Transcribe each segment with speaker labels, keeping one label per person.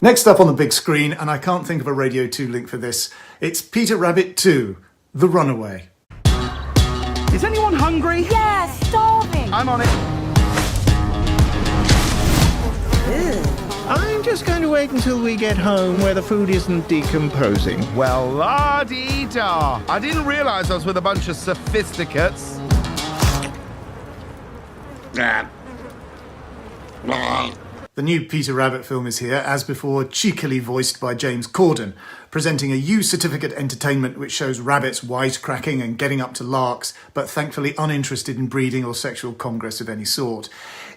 Speaker 1: Next up on the big screen, and I can't think of a Radio 2 link for this, it's Peter Rabbit 2, The Runaway.
Speaker 2: Is anyone hungry?
Speaker 3: Yeah, starving.
Speaker 2: I'm on it.
Speaker 4: I'm just going to wait until we get home where the food isn't decomposing.
Speaker 2: Well, la-dee-da. I didn't realise I was with a bunch of sophisticates.
Speaker 1: The new Peter Rabbit film is here, as before, cheekily voiced by James Corden, presenting a U-certificate entertainment which shows rabbits wisecracking and getting up to larks, but thankfully uninterested in breeding or sexual congress of any sort.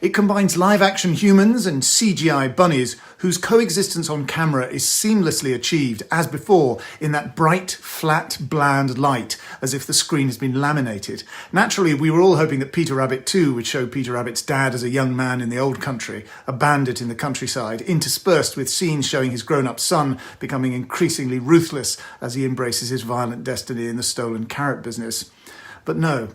Speaker 1: It combines live-action humans and CGI bunnies whose coexistence on camera is seamlessly achieved, as before, in that bright, flat, bland light, as if the screen has been laminated. Naturally, we were all hoping that Peter Rabbit 2 would show Peter Rabbit's dad as a young man in the old country, a bandit in the countryside, interspersed with scenes showing his grown-up son becoming increasingly ruthless as he embraces his violent destiny in the stolen carrot business. But no.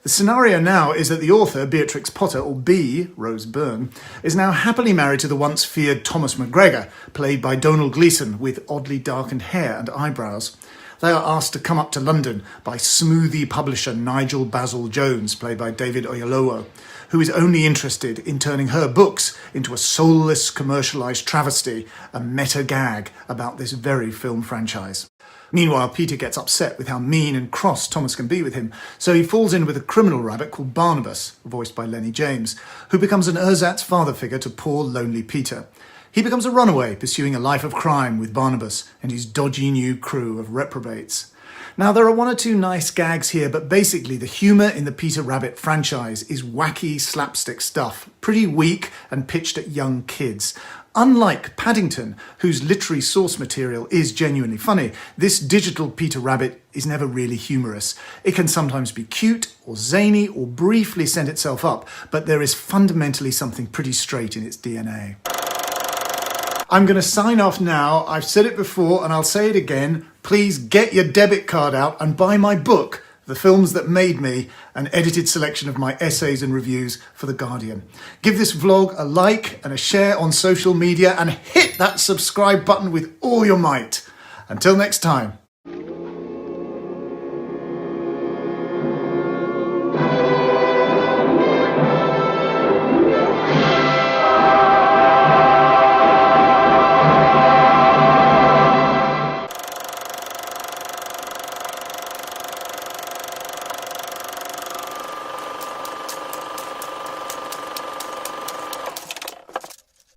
Speaker 1: The scenario now is that the author, Beatrix Potter, or B, Rose Byrne, is now happily married to the once feared Thomas McGregor, played by Donald Gleeson, with oddly darkened hair and eyebrows. They are asked to come up to London by smoothie publisher Nigel Basil Jones, played by David Oyelowo, who is only interested in turning her books into a soulless commercialised travesty, a meta gag about this very film franchise. Meanwhile, Peter gets upset with how mean and cross Thomas can be with him, so he falls in with a criminal rabbit called Barnabas, voiced by Lenny James, who becomes an ersatz father figure to poor, lonely Peter. He becomes a runaway, pursuing a life of crime with Barnabas and his dodgy new crew of reprobates. Now, there are one or two nice gags here, but basically the humour in the Peter Rabbit franchise is wacky slapstick stuff, pretty weak and pitched at young kids. Unlike Paddington, whose literary source material is genuinely funny, this digital Peter Rabbit is never really humorous. It can sometimes be cute or zany or briefly send itself up, but there is fundamentally something pretty straight in its DNA. I'm going to sign off now. I've said it before and I'll say it again. Please get your debit card out and buy my book, The Films That Made Me, an edited selection of my essays and reviews for The Guardian. Give this vlog a like and a share on social media and hit that subscribe button with all your might. Until next time.